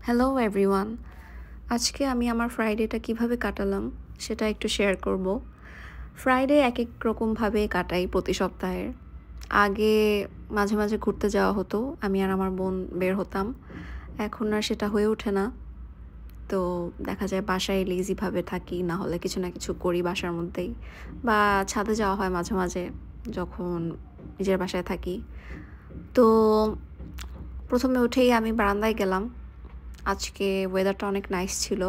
Hello everyone. আজকে আমি আমার ফ্রাইডেটা কিভাবে কাটালাম সেটা একটু শেয়ার করব। ফ্রাইডে একেক রকমভাবে কাটাই প্রতি সপ্তাহের। আগে মাঝে, মাঝে ঘুরতে যাওয়া হতো। আমি আর আমার বোন বের হতাম। এখন আর সেটা হয়ে ওঠে না। তো দেখা যায় বাসায় লেজিভাবে থাকি, না হলে কিছু না কিছু করি বাসার মধ্যেই। বা ছাদে যাওয়া হয় মাঝে, মাঝে যখন নিজের বাসায় থাকি। তো ১ম এ উঠেই আমি বারান্দায় গেলাম। আজকে ওয়েদারটা অনেক নাইস ছিল।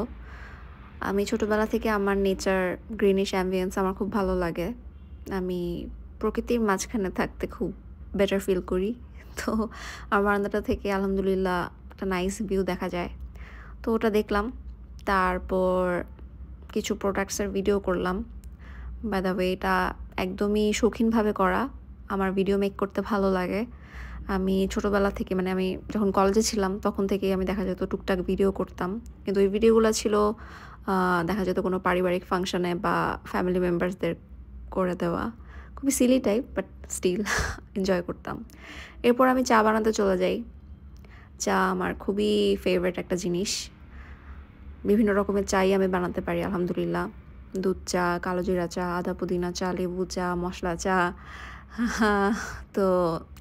আমি ছোটোবেলা থেকে আমার নেচার, গ্রিনিশ অ্যাম্বিয়েন্স আমার খুব ভালো লাগে। আমি প্রকৃতির মাঝখানে থাকতে খুব বেটার ফিল করি। তো আমার বারান্দাটা থেকে আলহামদুলিল্লাহ একটা নাইস ভিউ দেখা যায়। তো ওটা দেখলাম। তারপর কিছু প্রোডাক্টসের ভিডিও করলাম। বাই দ্য ওয়ে এটা একদমই শৌখিনভাবে করা। আমার ভিডিও মেক করতে ভালো লাগে। আমি ছোটোবেলা থেকে মানে আমি যখন কলেজে ছিলাম তখন থেকেই আমি দেখা যেত টুকটাক ভিডিও করতাম। কিন্তু ওই ভিডিওগুলা ছিল দেখা যেত কোনো পারিবারিক ফাংশনে বা ফ্যামিলি মেম্বার্সদের করে দেওয়া। খুবই silly type but still enjoy করতাম। এরপর আমি চা বানাতে চলে যাই। চা আমার খুবই ফেভারিট একটা জিনিস। বিভিন্ন রকমের চাই আমি বানাতে পারি আলহামদুলিল্লাহ। দুধ চা, কালো জিরা চা, আদা পুদিনা চা, লেবু চা, মশলা চা। তো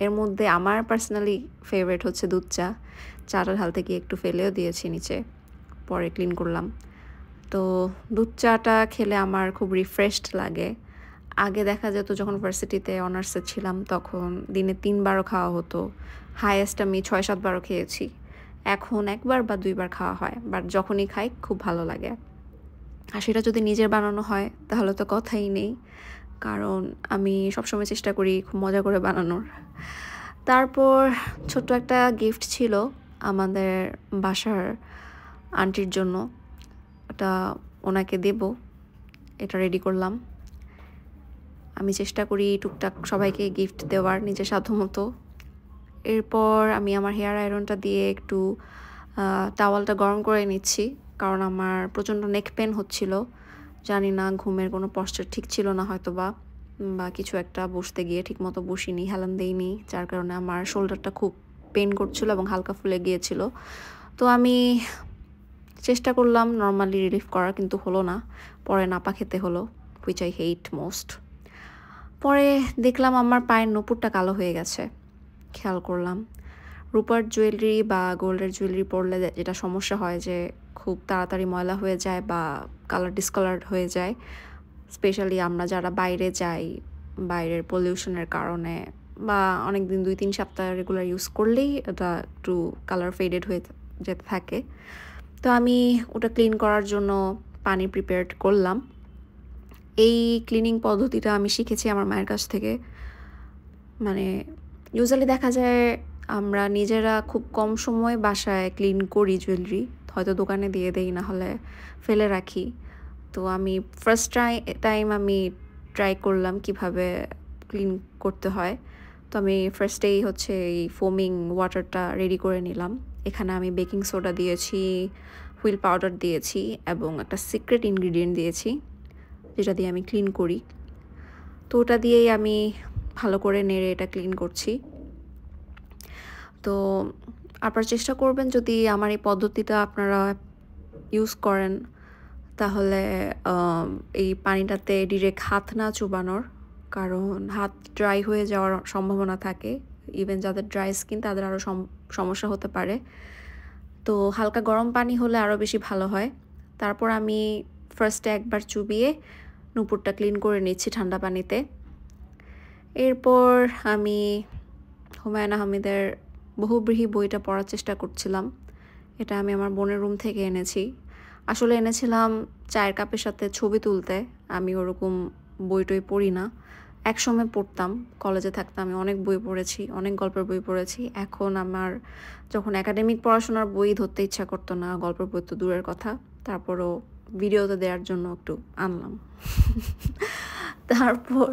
এর মধ্যে আমার পার্সোনালি ফেভারিট হচ্ছে দুধ চা। চাটা ঢালতে গিয়ে একটু ফেলেও দিয়েছি নিচে। পরে ক্লিন করলাম। তো দুধ চাটা খেলে আমার খুব রিফ্রেশড লাগে। আগে দেখা যেত যখন ভার্সিটিতে অনার্সে ছিলাম তখন দিনে ৩ বারও খাওয়া হতো। হাইয়েস্ট আমি ৬-৭ বারও খেয়েছি। এখন ১ বার বা ২ বার খাওয়া হয়। বাট যখনই খাই খুব ভালো লাগে। আর সেটা যদি নিজের বানানো হয় তাহলে তো কথাই নেই। কারণ আমি সবসময় চেষ্টা করি খুব মজা করে বানানোর। তারপর ছোট্ট একটা গিফট ছিল আমাদের বাসার আন্টির জন্য। ওটা ওনাকে দেব। এটা রেডি করলাম। আমি চেষ্টা করি টুকটাক সবাইকে গিফট দেওয়ার নিজের সাধ্যমতো। এরপর আমি আমার হেয়ার আয়রনটা দিয়ে একটু টাওয়ালটা গরম করে নিচ্ছি। কারণ আমার প্রচণ্ড নেক পেইন হচ্ছিল। জানি না ঘুমের কোনো পশ্চার ঠিক ছিল না হয়তোবা। বা কিছু একটা বসতে গিয়ে ঠিকমতো বসিনি, হেলান দেইনি। যার কারণে আমার শোল্ডারটা খুব পেইন করছিল এবং হালকা ফুলে গিয়েছিল। তো আমি চেষ্টা করলাম নরমালি রিলিফ করার কিন্তু হলো না। পরে নাপা খেতে হলো, হুইচ আই হেট মোস্ট। পরে দেখলাম আমার পায়ের নূপুরটা কালো হয়ে গেছে। খেয়াল করলাম। রূপার জুয়েলারি বা গোল্ডের জুয়েলারি পরলে যেটা সমস্যা হয় যে খুব তাড়াতাড়ি ময়লা হয়ে যায় বা কালার ডিসকালারড হয়ে যায়। স্পেশালি আমরা যারা বাইরে যাই, বাইরের পলিউশনের কারণে বা অনেকদিন ২-৩ সপ্তাহ রেগুলার ইউজ করলেই এটা একটু কালার ফেডেড হয়ে যেতে থাকে। তো আমি ওটা ক্লিন করার জন্য পানি প্রিপেয়ার্ড করলাম। এই ক্লিনিং পদ্ধতিটা আমি শিখেছি আমার মায়ের কাছ থেকে। মানে ইউজুয়ালি দেখা যায় আমরা নিজেরা খুব কম সময়ে বাসায় ক্লিন করি জুয়েলারি। হয়তো দোকানে দিয়ে দেই, না হলে ফেলে রাখি। তো আমি ফার্স্ট টাইম আমি ট্রাই করলাম কিভাবে ক্লিন করতে হয়। তো আমি ফার্স্টেই হচ্ছে এই ফোমিং ওয়াটারটা রেডি করে নিলাম। এখানে আমি বেকিং সোডা দিয়েছি, হুইল পাউডার দিয়েছি এবং একটা সিক্রেট ইনগ্রিডিয়েন্ট দিয়েছি যেটা দিয়ে আমি ক্লিন করি। তো ওটা দিয়েই আমি ভালো করে নেড়ে এটা ক্লিন করছি। তো আপনারা চেষ্টা করবেন যদি আমার এই পদ্ধতিটা আপনারা ইউজ করেন তাহলে এই পানিটাতে ডিরেক্ট হাত না চুবানোর। কারণ হাত ড্রাই হয়ে যাওয়ার সম্ভাবনা থাকে। ইভেন যাদের ড্রাই স্কিন তাদের আরও সমস্যা হতে পারে। তো হালকা গরম পানি হলে আরও বেশি ভালো হয়। তারপর আমি ফার্স্টে একবার চুবিয়ে নূপুরটা ক্লিন করে নিচ্ছি ঠান্ডা পানিতে। এরপর আমি হুমায়ুন আহমেদের বহুব্রীহি বইটা পড়ার চেষ্টা করছিলাম। এটা আমি আমার বোনের রুম থেকে এনেছি। আসলে এনেছিলাম চায়ের কাপের সাথে ছবি তুলতে। আমি ওরকম বই টই পড়ি না। একসময় পড়তাম, কলেজে থাকতাম আমি অনেক বই পড়েছি, অনেক গল্পের বই পড়েছি। এখন আমার যখন একাডেমিক পড়াশোনার বই ধরতে ইচ্ছা করতো না, গল্পের বই তো দূরের কথা। তারপরও ভিডিওতে দেওয়ার জন্য একটু আনলাম। তারপর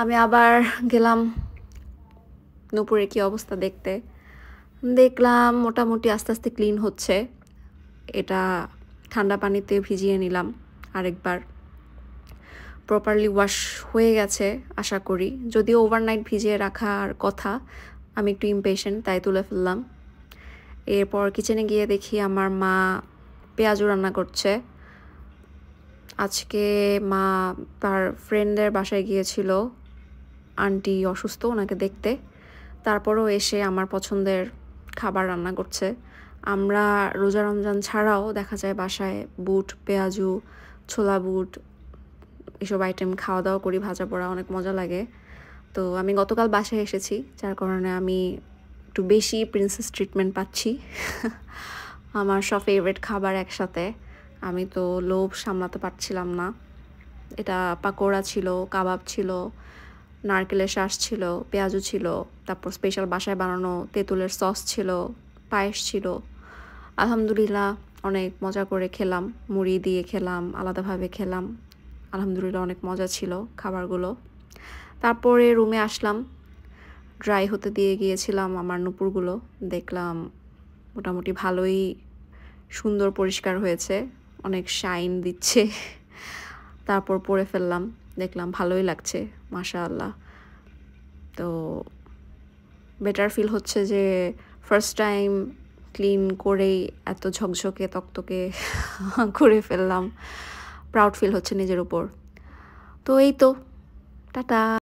আমি আবার গেলাম নূপুরের কী অবস্থা দেখতে। দেখলাম মোটামুটি আস্তে আস্তে ক্লিন হচ্ছে। এটা ঠান্ডা পানিতে ভিজিয়ে নিলাম আরেকবার। প্রপারলি ওয়াশ হয়ে গেছে আশা করি। যদিও ওভারনাইট ভিজিয়ে রাখার কথা, আমি একটু ইমপেশেন্ট তাই তুলে ফেললাম। এরপর কিচেনে গিয়ে দেখি আমার মা পেঁয়াজু রান্না করছে। আজকে মা তার ফ্রেন্ডের বাসায় গিয়েছিল, আন্টি অসুস্থ, ওনাকে দেখতে। তারপরও এসে আমার পছন্দের খাবার রান্না করছে। আমরা রোজা রমজান ছাড়াও দেখা যায় বাসায় বুট, পেঁয়াজু, ছোলা বুট এসব আইটেম খাওয়া দাওয়া করি, ভাজা পোড়া অনেক মজা লাগে। তো আমি গতকাল বাসায় এসেছি, যার কারণে আমি একটু বেশি প্রিন্সেস ট্রিটমেন্ট পাচ্ছি। আমার সব ফেভারিট খাবার একসাথে, আমি তো লোভ সামলাতে পারছিলাম না। এটা পাকোড়া ছিল, কাবাব ছিল, নারকেলের শাঁস ছিল, পেঁয়াজু ছিল, তারপর স্পেশাল বাসায় বানানো তেঁতুলের সস ছিল, পায়েস ছিল। আলহামদুলিল্লাহ অনেক মজা করে খেলাম, মুড়ি দিয়ে খেলাম, আলাদাভাবে খেলাম। আলহামদুলিল্লাহ অনেক মজা ছিল খাবারগুলো। তারপরে রুমে আসলাম, ড্রাই হতে দিয়ে গিয়েছিলাম আমার নুপুরগুলো। দেখলাম মোটামুটি ভালোই সুন্দর পরিষ্কার হয়েছে, অনেক শাইন দিচ্ছে। তারপর পরে ফেললাম, দেখলাম ভালোই লাগছে মাশাআল্লাহ। তো বেটার ফিল হচ্ছে যে ফার্স্ট টাইম ক্লিন করেই এত ঝকঝকে তকতকে করে ফেললাম। প্রাউড ফিল হচ্ছে নিজের উপর। তো এই তো, টাটা।